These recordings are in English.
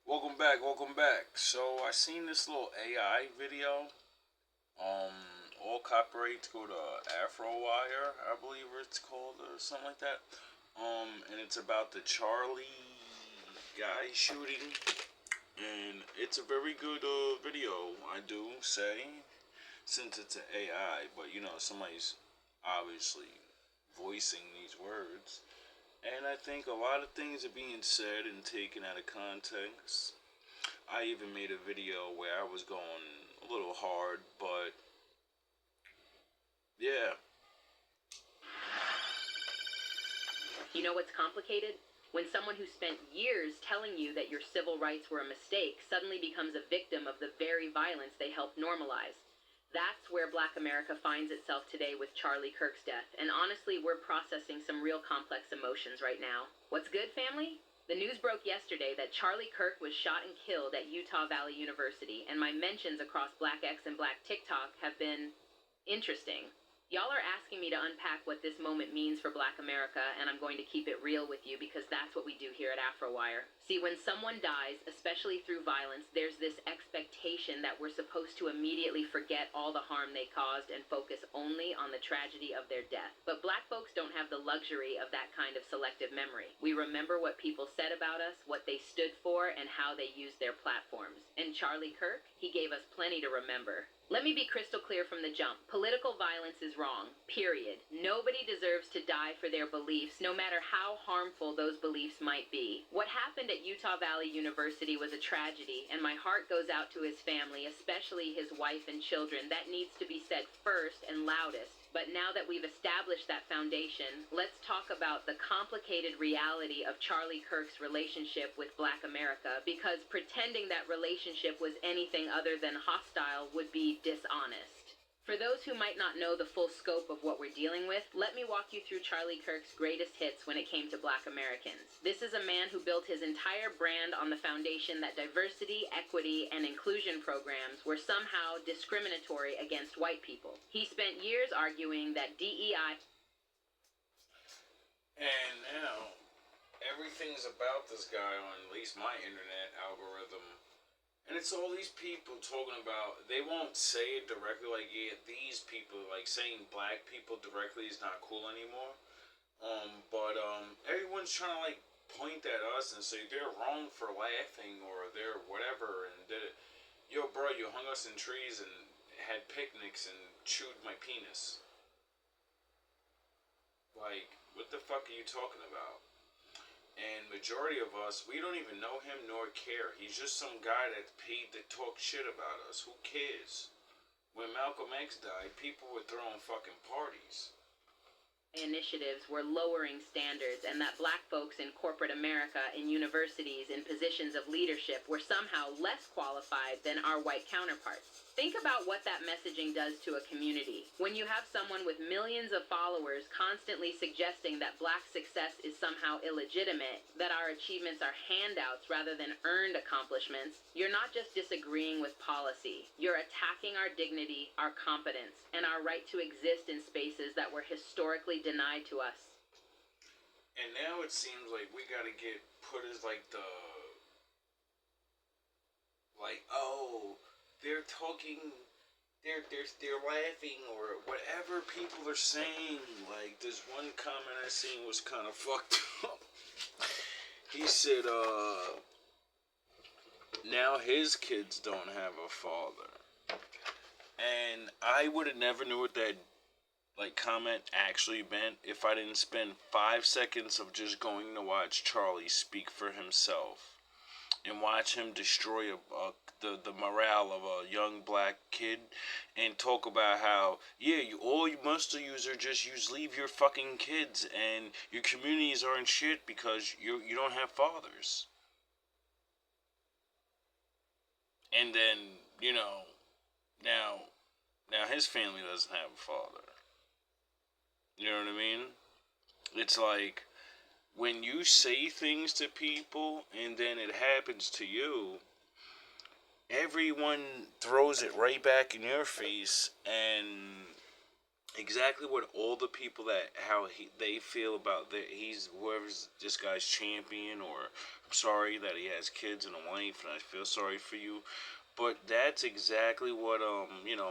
Welcome back. So I seen this little AI video. All copyrights go to AfroWire, I believe it's called, or something like that. And it's about the Charlie guy shooting, and it's a very good video, I do say, since it's an AI. But somebody's obviously voicing these words. And I think a lot of things are being said and taken out of context. I even made a video where I was going a little hard, but yeah. You know what's complicated? When someone who spent years telling you that your civil rights were a mistake suddenly becomes a victim of the very violence they helped normalize. That's where Black America finds itself today with Charlie Kirk's death. And honestly, we're processing some real complex emotions right now. What's good, family? The news broke yesterday that Charlie Kirk was shot and killed at Utah Valley University, and my mentions across Black X and Black TikTok have been interesting. Y'all are asking me to unpack what this moment means for Black America, and I'm going to keep it real with you because that's what we do here at AfroWire. See, when someone dies, especially through violence, there's this expectation that we're supposed to immediately forget all the harm they caused and focus only on the tragedy of their death. But Black folks don't have the luxury of that kind of selective memory. We remember what people said about us, what they stood for, and how they used their platforms. And Charlie Kirk, he gave us plenty to remember. Let me be crystal clear from the jump. Political violence is wrong, period. Nobody deserves to die for their beliefs, no matter how harmful those beliefs might be. What happened at Utah Valley University was a tragedy, and my heart goes out to his family, especially his wife and children. That needs to be said first and loudest. But now that we've established that foundation, let's talk about the complicated reality of Charlie Kirk's relationship with Black America, because pretending that relationship was anything other than hostile would be dishonest. For those who might not know the full scope of what we're dealing with, let me walk you through Charlie Kirk's greatest hits when it came to Black Americans. This is a man who built his entire brand on the foundation that diversity, equity, and inclusion programs were somehow discriminatory against white people. He spent years arguing that DEI... And now, everything's about this guy on at least my internet algorithm. And it's all these people talking about, they won't say it directly, like, yeah, these people, like, saying black people directly is not cool anymore. But everyone's trying to, like, point at us and say they're wrong for laughing or they're whatever and did it. Yo, bro, you hung us in trees and had picnics and chewed my penis. Like, what the fuck are you talking about? And majority of us, we don't even know him nor care. He's just some guy that's paid to talk shit about us. Who cares? When Malcolm X died, people were throwing fucking parties. Initiatives were lowering standards, and that black folks in corporate America, in universities, in positions of leadership were somehow less qualified than our white counterparts. Think about what that messaging does to a community. When you have someone with millions of followers constantly suggesting that black success is somehow illegitimate, that our achievements are handouts rather than earned accomplishments, you're not just disagreeing with policy. You're attacking our dignity, our competence, and our right to exist in spaces that were historically denied to us. And now it seems like we gotta get put as like oh, they're talking, they're laughing or whatever people are saying. Like this one comment I seen was kind of fucked up. He said, now his kids don't have a father, and I would have never knew what that comment actually meant if I didn't spend 5 seconds of just going to watch Charlie speak for himself and watch him destroy the morale of a young black kid and talk about how, yeah, all you must use are just leave your fucking kids and your communities aren't shit because you don't have fathers. And then, now his family doesn't have a father. You know what I mean? It's like, when you say things to people and then it happens to you, everyone throws it right back in your face, and exactly what all the people that they feel about that he's whoever's this guy's champion, or I'm sorry that he has kids and a wife and I feel sorry for you, but that's exactly what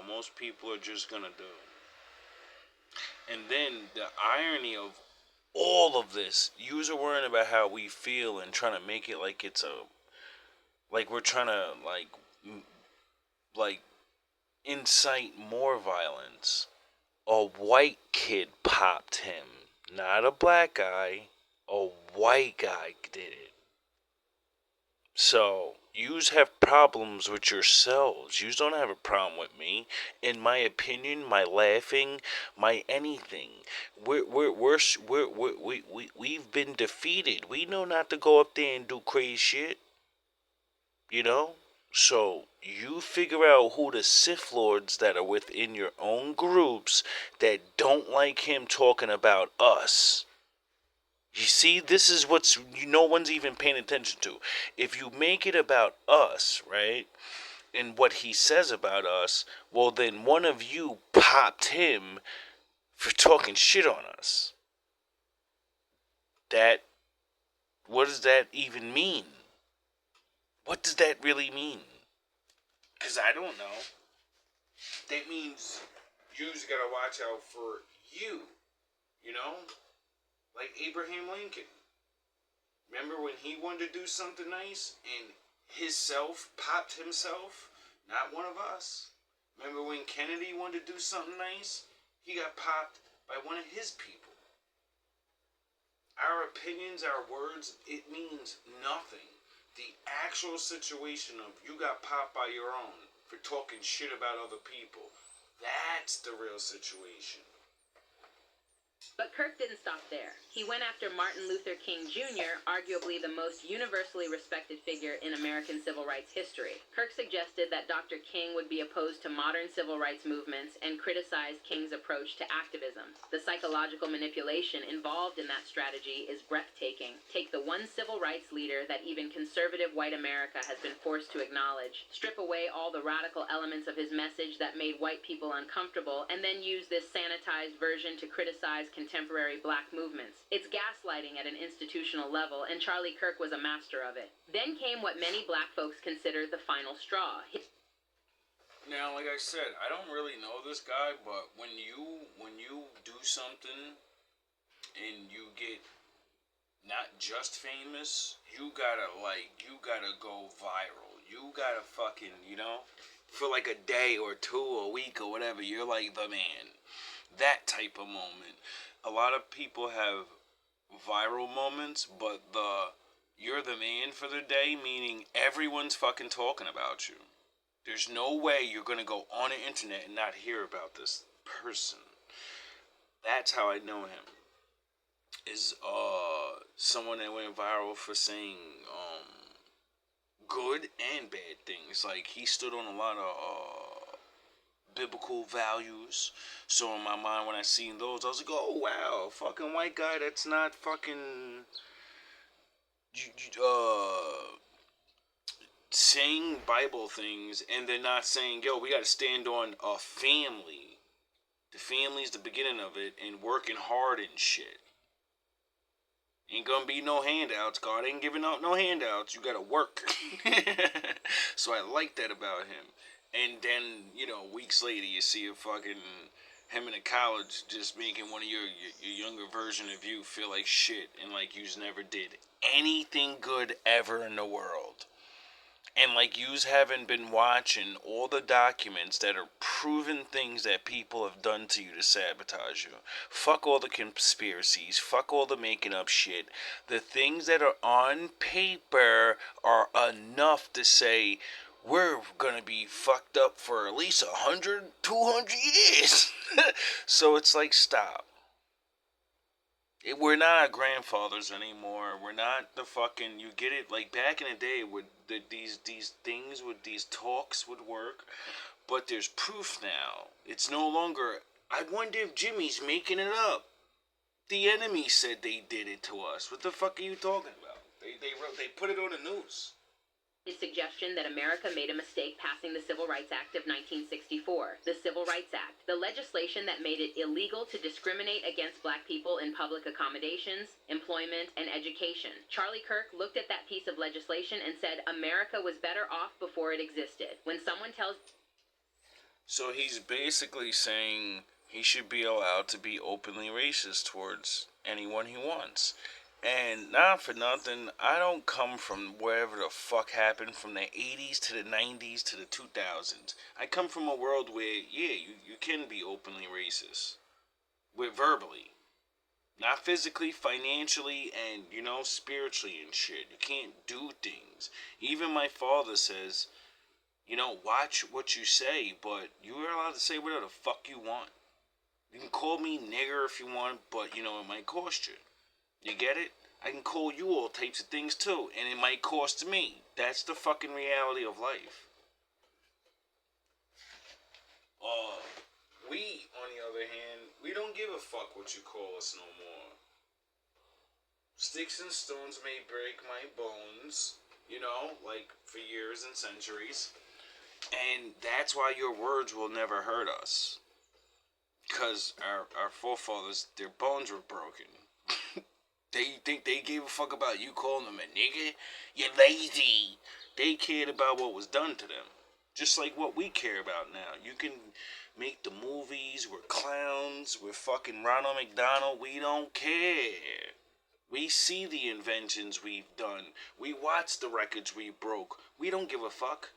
most people are just gonna do. And then the irony of all of this, yous are worrying about how we feel and trying to make it like it's a like we're trying to like incite more violence. A white kid popped him, not a black guy. A white guy did it. So, yous have problems with yourselves. Yous don't have a problem with me. In my opinion, my laughing, my anything. We've been defeated. We know not to go up there and do crazy shit. You know? So, you figure out who the Sith Lords that are within your own groups that don't like him talking about us. You see, this is what's no one's even paying attention to. If you make it about us, right, and what he says about us, well, then one of you popped him for talking shit on us. What does that even mean? What does that really mean? Because I don't know. That means you just gotta watch out for you. You know? Like Abraham Lincoln. Remember when he wanted to do something nice and his self popped himself? Not one of us. Remember when Kennedy wanted to do something nice? He got popped by one of his people. Our opinions, our words, it means nothing. The actual situation of you got popped by your own for talking shit about other people, that's the real situation. But Kirk didn't stop there. He went after Martin Luther King Jr., arguably the most universally respected figure in American civil rights history. Kirk suggested that Dr. King would be opposed to modern civil rights movements and criticized King's approach to activism. The psychological manipulation involved in that strategy is breathtaking. Take the one civil rights leader that even conservative white America has been forced to acknowledge, strip away all the radical elements of his message that made white people uncomfortable, and then use this sanitized version to criticize contemporary black movements. It's gaslighting at an institutional level, and Charlie Kirk was a master of it. Then came what many black folks consider the final straw. Now, like I said, I don't really know this guy, but when you do something and you get not just famous, you gotta go viral. You gotta fucking, for like a day or two, a week or whatever, you're like the man. That type of moment. A lot of people have viral moments, but you're the man for the day, meaning everyone's fucking talking about you. There's no way you're gonna go on the internet and not hear about this person. That's how I know him. Is someone that went viral for saying good and bad things. Like he stood on a lot of biblical values. So in my mind, when I seen those, I was like, oh wow, fucking white guy that's not fucking saying Bible things, and they're not saying, yo, we gotta stand on a family. The family's the beginning of it, and working hard and shit. Ain't gonna be no handouts. God ain't giving out no handouts. You gotta work. So I like that about him. And then, weeks later, you see a fucking him in a college just making one of your younger version of you feel like shit and like you never did anything good ever in the world. And like yous haven't been watching all the documents that are proven things that people have done to you to sabotage you. Fuck all the conspiracies. Fuck all the making up shit. The things that are on paper are enough to say we're gonna be fucked up for at least 100, 200 years. So it's like, stop. We're not our grandfathers anymore. We're not the fucking. You get it? Like back in the day, with these things, with these talks would work, but there's proof now. It's no longer. I wonder if Jimmy's making it up. The enemy said they did it to us. What the fuck are you talking about? They put it on the news. his suggestion that America made a mistake passing the Civil Rights Act of 1964, the Civil Rights Act, the legislation that made it illegal to discriminate against black people in public accommodations, employment, and education. Charlie Kirk looked at that piece of legislation and said America was better off before it existed. When someone tells... So he's basically saying he should be allowed to be openly racist towards anyone he wants. And not for nothing, I don't come from wherever the fuck happened, from the 80s to the 90s to the 2000s. I come from a world where, yeah, you can be openly racist. With verbally. Not physically, financially, and, spiritually and shit. You can't do things. Even my father says, watch what you say, but you're allowed to say whatever the fuck you want. You can call me nigger if you want, but, it might cost you. You get it? I can call you all types of things too, and it might cost me. That's the fucking reality of life. We, on the other hand, we don't give a fuck what you call us no more. Sticks and stones may break my bones, like for years and centuries. And that's why your words will never hurt us. Because our forefathers, their bones were broken. They think they gave a fuck about you calling them a nigga? You're lazy. They cared about what was done to them. Just like what we care about now. You can make the movies, we're clowns, we're fucking Ronald McDonald, we don't care. We see the inventions we've done. We watch the records we broke. We don't give a fuck.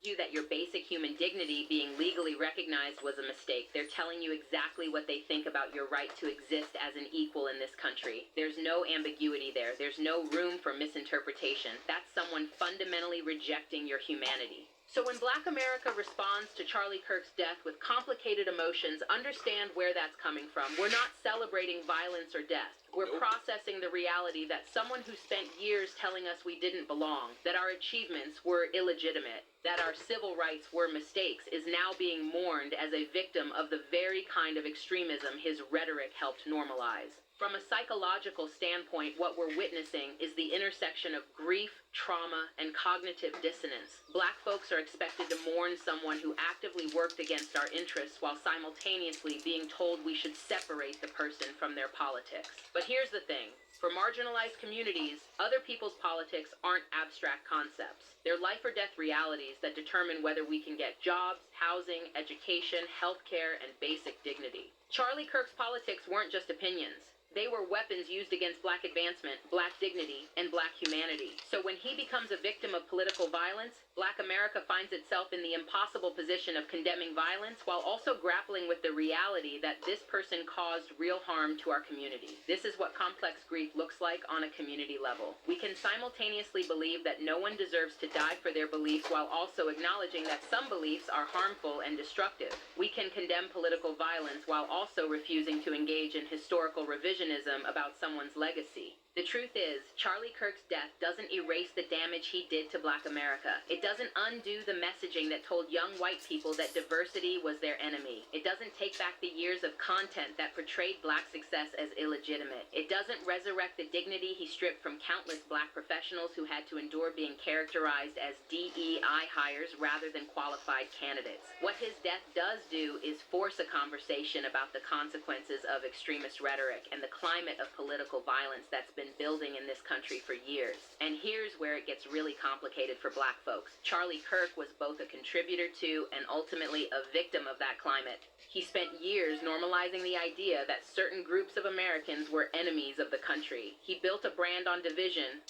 You that your basic human dignity being legally recognized was a mistake. They're telling you exactly what they think about your right to exist as an equal in this country. There's no ambiguity there. There's no room for misinterpretation. That's someone fundamentally rejecting your humanity. So when Black America responds to Charlie Kirk's death with complicated emotions, understand where that's coming from. We're not celebrating violence or death. We're processing the reality that someone who spent years telling us we didn't belong, that our achievements were illegitimate, that our civil rights were mistakes, is now being mourned as a victim of the very kind of extremism his rhetoric helped normalize. From a psychological standpoint, what we're witnessing is the intersection of grief, trauma, and cognitive dissonance. Black folks are expected to mourn someone who actively worked against our interests while simultaneously being told we should separate the person from their politics. But here's the thing. For marginalized communities, other people's politics aren't abstract concepts. They're life or death realities that determine whether we can get jobs, housing, education, healthcare, and basic dignity. Charlie Kirk's politics weren't just opinions. They were weapons used against black advancement, black dignity, and black humanity. So when he becomes a victim of political violence, Black America finds itself in the impossible position of condemning violence while also grappling with the reality that this person caused real harm to our community. This is what complex grief looks like on a community level. We can simultaneously believe that no one deserves to die for their beliefs while also acknowledging that some beliefs are harmful and destructive. We can condemn political violence while also refusing to engage in historical revisionism about someone's legacy. The truth is, Charlie Kirk's death doesn't erase the damage he did to Black America. It doesn't undo the messaging that told young white people that diversity was their enemy. It doesn't take back the years of content that portrayed black success as illegitimate. It doesn't resurrect the dignity he stripped from countless black professionals who had to endure being characterized as DEI hires rather than qualified candidates. What his death does do is force a conversation about the consequences of extremist rhetoric and the climate of political violence that's been building in this country for years. And here's where it gets really complicated for black folks. Charlie Kirk was both a contributor to and ultimately a victim of that climate. He spent years normalizing the idea that certain groups of Americans were enemies of the country. He built a brand on division.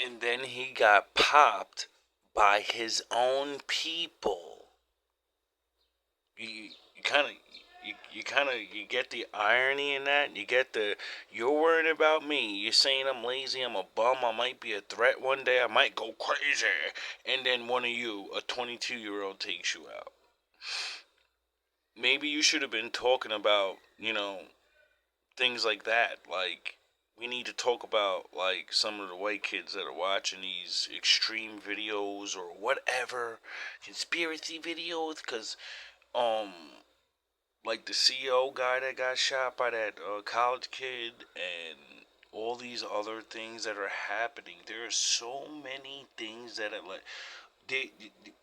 And then he got popped by his own people. You get the irony in that. You get you're worrying about me. You're saying I'm lazy, I'm a bum, I might be a threat one day, I might go crazy. And then one of you, a 22-year-old, takes you out. Maybe you should have been talking about, things like that. Like, we need to talk about, like, some of the white kids that are watching these extreme videos or whatever, conspiracy videos, because, like the CEO guy that got shot by that college kid, and all these other things that are happening. There are so many things that are like,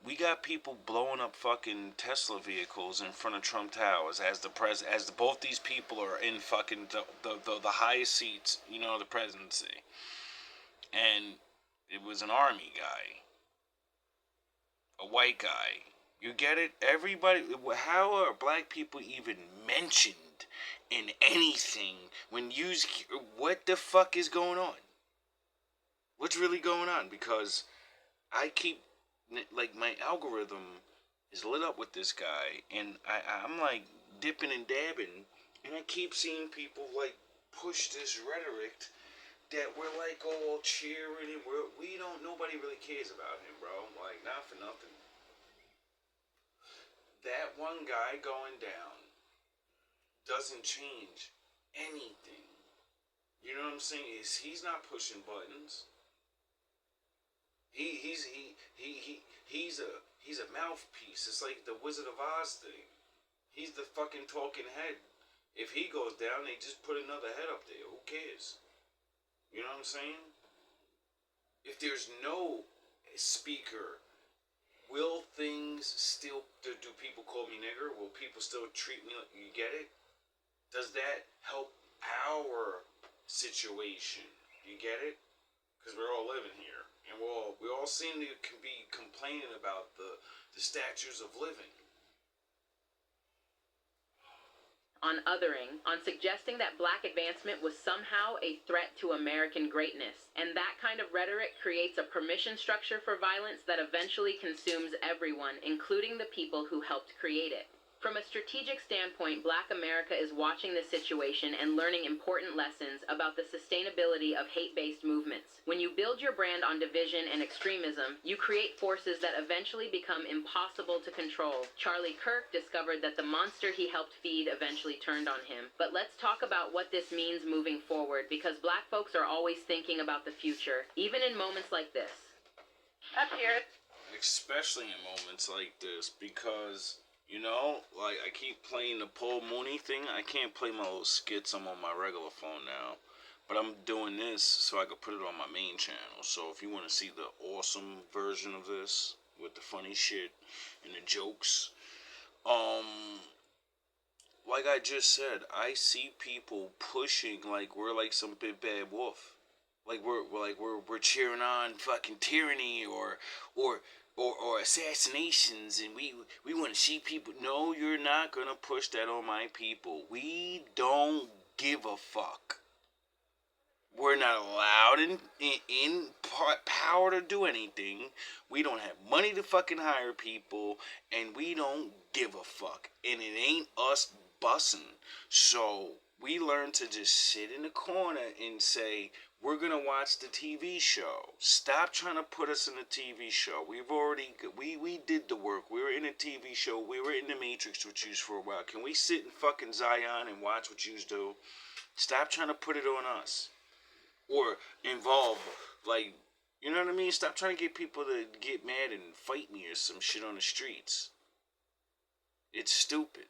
we got people blowing up fucking Tesla vehicles in front of Trump Towers as both these people are in fucking the highest seats, the presidency. And it was an army guy, a white guy. You get it? Everybody, how are black people even mentioned in anything what the fuck is going on? What's really going on? Because I keep, like, my algorithm is lit up with this guy, and I'm like dipping and dabbing, and I keep seeing people like push this rhetoric that we're like all cheering, and nobody really cares about him, bro. Like, not for nothing. That one guy going down doesn't change anything. You know what I'm saying? He's not pushing buttons. He's a mouthpiece. It's like the Wizard of Oz thing. He's the fucking talking head. If he goes down, they just put another head up there. Who cares? You know what I'm saying? If there's no speaker, will things still, do people call me nigger? Will people still treat me like, you get it? Does that help our situation? You get it? Because we're all living here. And we all seem to be complaining about the statues of living. On othering, on suggesting that black advancement was somehow a threat to American greatness. And that kind of rhetoric creates a permission structure for violence that eventually consumes everyone, including the people who helped create it. From a strategic standpoint, Black America is watching this situation and learning important lessons about the sustainability of hate-based movements. When you build your brand on division and extremism, you create forces that eventually become impossible to control. Charlie Kirk discovered that the monster he helped feed eventually turned on him. But let's talk about what this means moving forward, because Black folks are always thinking about the future, even in moments like this. Up here. Especially in moments like this, because like, I keep playing the Paul Mooney thing. I can't play my little skits. I'm on my regular phone now. But I'm doing this so I can put it on my main channel. So if you want to see the awesome version of this with the funny shit and the jokes, like I just said, I see people pushing like we're like some big bad wolf. Like we're cheering on fucking tyranny or assassinations, and we want to see people. No, you're not gonna push that on my people. We don't give a fuck. We're not allowed in power to do anything. We don't have money to fucking hire people, and we don't give a fuck. And it ain't us bussing. So we learn to just sit in the corner and say, we're going to watch the TV show. Stop trying to put us in the TV show. We did the work. We were in a TV show. We were in the Matrix with yous for a while. Can we sit in fucking Zion and watch what yous do? Stop trying to put it on us. Or involve, like, you know what I mean? Stop trying to get people to get mad and fight me or some shit on the streets. It's stupid.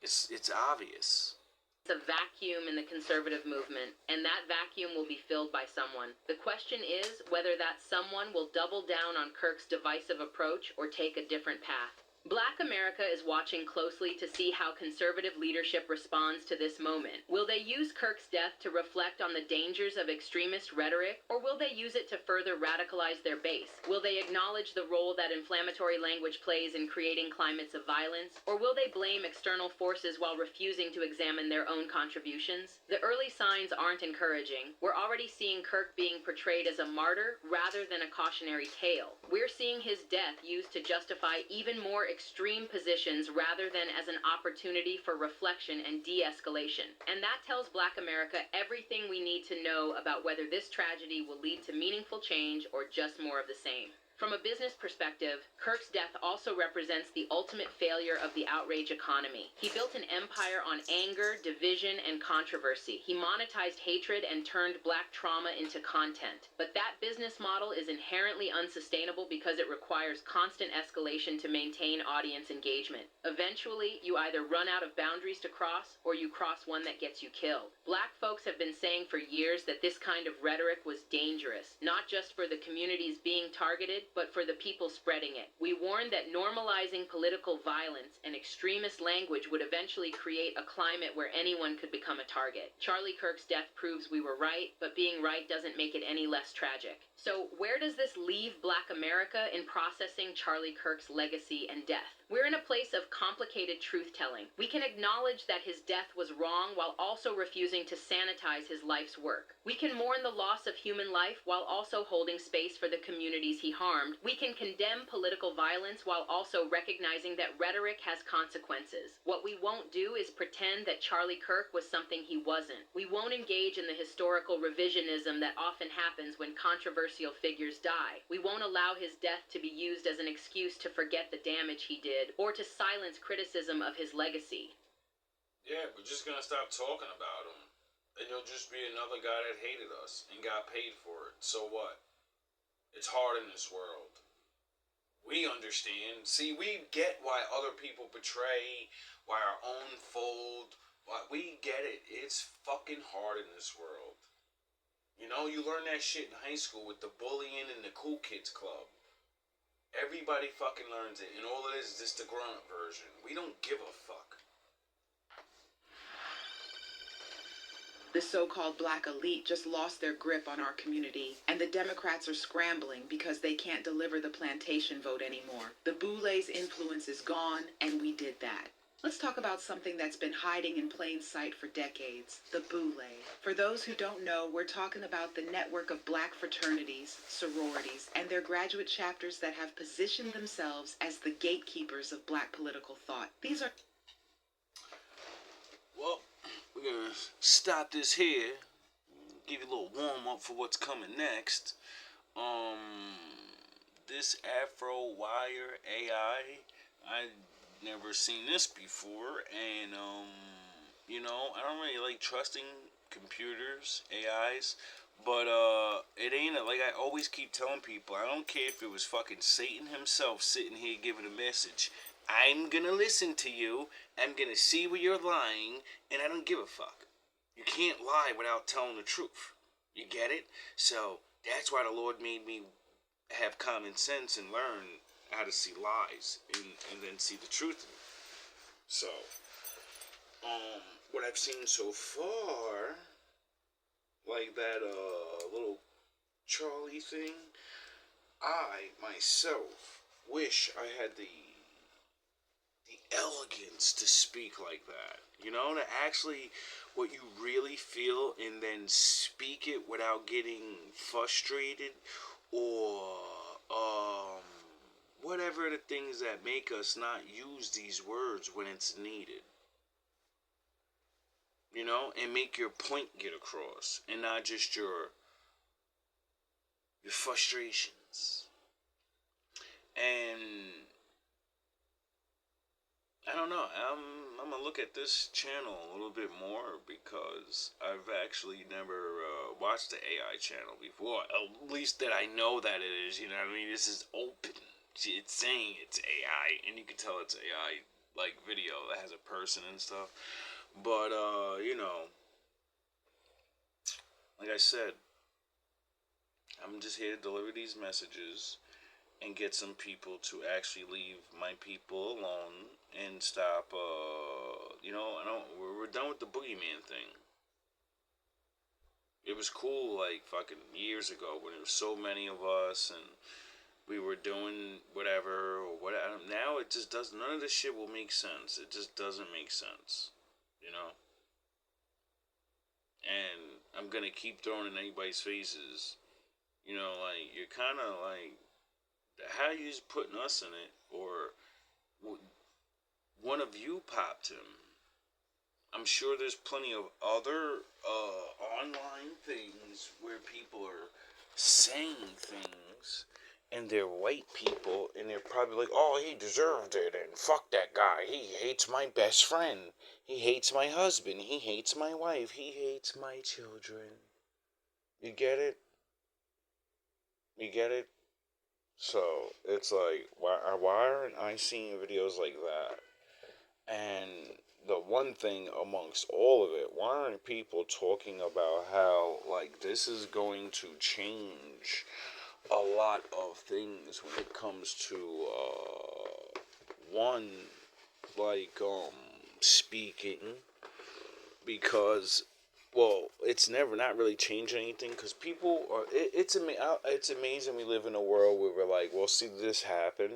It's obvious. It's a vacuum in the conservative movement, and that vacuum will be filled by someone. The question is whether that someone will double down on Kirk's divisive approach or take a different path. Black America is watching closely to see how conservative leadership responds to this moment. Will they use Kirk's death to reflect on the dangers of extremist rhetoric, or will they use it to further radicalize their base? Will they acknowledge the role that inflammatory language plays in creating climates of violence, or will they blame external forces while refusing to examine their own contributions? The early signs aren't encouraging. We're already seeing Kirk being portrayed as a martyr rather than a cautionary tale. We're seeing his death used to justify even more extreme positions rather than as an opportunity for reflection and de-escalation. And that tells Black America everything we need to know about whether this tragedy will lead to meaningful change or just more of the same. From a business perspective, Kirk's death also represents the ultimate failure of the outrage economy. He built an empire on anger, division, and controversy. He monetized hatred and turned black trauma into content. But that business model is inherently unsustainable because it requires constant escalation to maintain audience engagement. Eventually, you either run out of boundaries to cross, or you cross one that gets you killed. Black folks have been saying for years that this kind of rhetoric was dangerous, not just for the communities being targeted, but for the people spreading it. We warned that normalizing political violence and extremist language would eventually create a climate where anyone could become a target. Charlie Kirk's death proves we were right, but being right doesn't make it any less tragic. So where does this leave Black America in processing Charlie Kirk's legacy and death? We're in a place of complicated truth-telling. We can acknowledge that his death was wrong while also refusing to sanitize his life's work. We can mourn the loss of human life while also holding space for the communities he harmed. We can condemn political violence while also recognizing that rhetoric has consequences. What we won't do is pretend that Charlie Kirk was something he wasn't. We won't engage in the historical revisionism that often happens when controversial figures die. We won't allow his death to be used as an excuse to forget the damage he did, or to silence criticism of his legacy. Yeah, we're just gonna stop talking about him. And you'll just be another guy that hated us and got paid for it. So what? It's hard in this world. We understand. See, we get why other people betray, why our own fold. Why we get it. It's fucking hard in this world. You know, you learn that shit in high school with the bullying and the cool kids club. Everybody fucking learns it, and all it is just the grown-up version. We don't give a fuck. The so-called black elite just lost their grip on our community, and the Democrats are scrambling because they can't deliver the plantation vote anymore. The Boulé's influence is gone, and we did that. Let's talk about something that's been hiding in plain sight for decades, the Boulé. For those who don't know, we're talking about the network of black fraternities, sororities, and their graduate chapters that have positioned themselves as the gatekeepers of black political thought. These are... Well, we're gonna stop this here, give you a little warm-up for what's coming next. This Afro Wire AI, I never seen this before, and you know, I don't really like trusting computers, AIs, but it ain't like I always keep telling people, I don't care if it was fucking Satan himself sitting here giving a message. I'm gonna listen to you, I'm gonna see where you're lying, and I don't give a fuck. You can't lie without telling the truth. You get it? So that's why the Lord made me have common sense and learn how to see lies and then see the truth in it. So, what I've seen so far, like that little Charlie thing, I myself wish I had the elegance to speak like that. You know, to actually what you really feel and then speak it without getting frustrated or whatever the things that make us not use these words when it's needed. You know, and make your point get across and not just your frustrations. And I don't know, I'm gonna look at this channel a little bit more because I've actually never watched the AI channel before. At least that I know that it is, you know what I mean? This is open. It's saying it's AI, and you can tell it's AI, like, video that has a person and stuff. But, you know, like I said, I'm just here to deliver these messages and get some people to actually leave my people alone and stop, you know, we're done with the boogeyman thing. It was cool, like, fucking years ago when there was so many of us and we were doing whatever or whatever. Now it just doesn't, none of this shit will make sense. It just doesn't make sense, you know? And I'm gonna keep throwing in anybody's faces, you know, like, you're kind of like, how you just putting us in it, or one of you popped him. I'm sure there's plenty of other online things where people are saying things and they're white people, and they're probably like, oh, he deserved it, and fuck that guy, he hates my best friend, he hates my husband, he hates my wife, he hates my children. You get it? You get it? So, it's like, why aren't I seeing videos like that? And the one thing amongst all of it, why aren't people talking about how, like, this is going to change a lot of things when it comes to, one, like, speaking, because, well, it's never not really changing anything, because people are, it's amazing we live in a world where we're like, well, see this happen,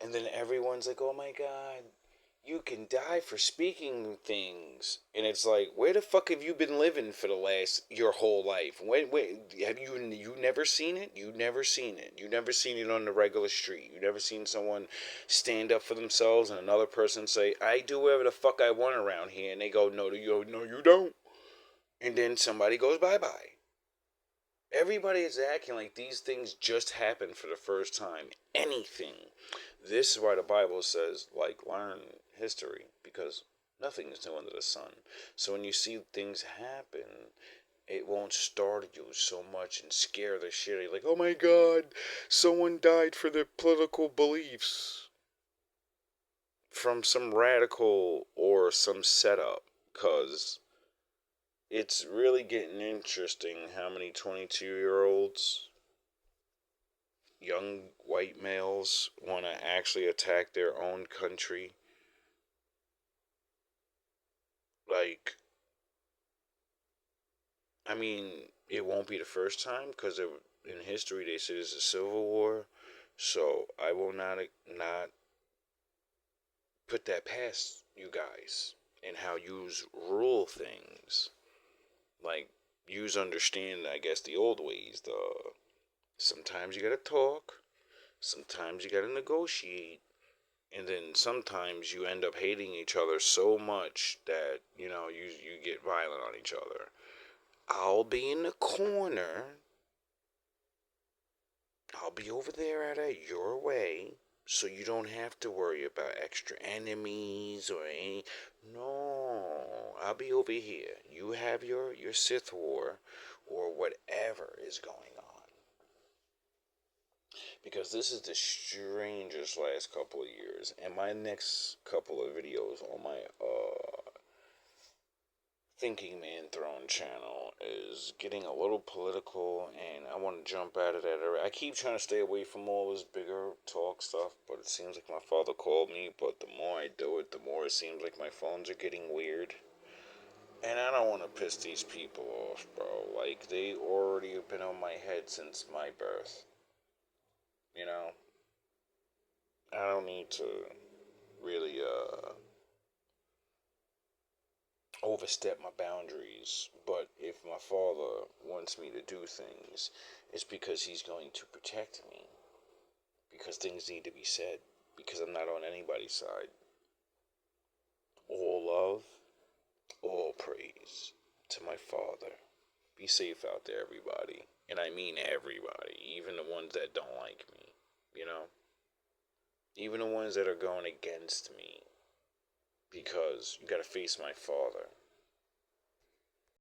and then everyone's like, oh my god, you can die for speaking things, and it's like, where the fuck have you been living for your whole life? When have you never seen it? You never seen it. You never seen it on the regular street. You never seen someone stand up for themselves and another person say, I do whatever the fuck I want around here, and they go, no, you don't, and then somebody goes bye bye. Everybody is acting like these things just happen for the first time. Anything. This is why the Bible says, like, learn history, because nothing is new under the sun. So when you see things happen, it won't startle you so much and scare the shit out of you. Like, oh my god, someone died for their political beliefs from some radical or some setup. Because it's really getting interesting how many 22-year-olds, young white males, want to actually attack their own country. Like, I mean, it won't be the first time, because in history they said it's a civil war. So I will not put that past you guys and how yous rule things. Like, yous understand, I guess, the old ways. Sometimes you gotta talk, sometimes you gotta negotiate, and then sometimes you end up hating each other so much that, you get violent on each other. I'll be in the corner. I'll be over there out of your way, so you don't have to worry about extra enemies or any. No, I'll be over here. You have your Sith War or whatever is going on. Because this is the strangest last couple of years. And my next couple of videos on my Thinking Man Throne channel is getting a little political, and I want to jump out of that. I keep trying to stay away from all this bigger talk stuff, but it seems like my father called me, but the more I do it, the more it seems like my phones are getting weird. And I don't want to piss these people off, bro. Like, they already have been on my head since my birth. You know? I don't need to really, overstep my boundaries, but if my father wants me to do things, it's because he's going to protect me, because things need to be said, because I'm not on anybody's side. All love, all praise to my father. Be safe out there, everybody, and I mean everybody, even the ones that don't like me, even the ones that are going against me, because you gotta face my father.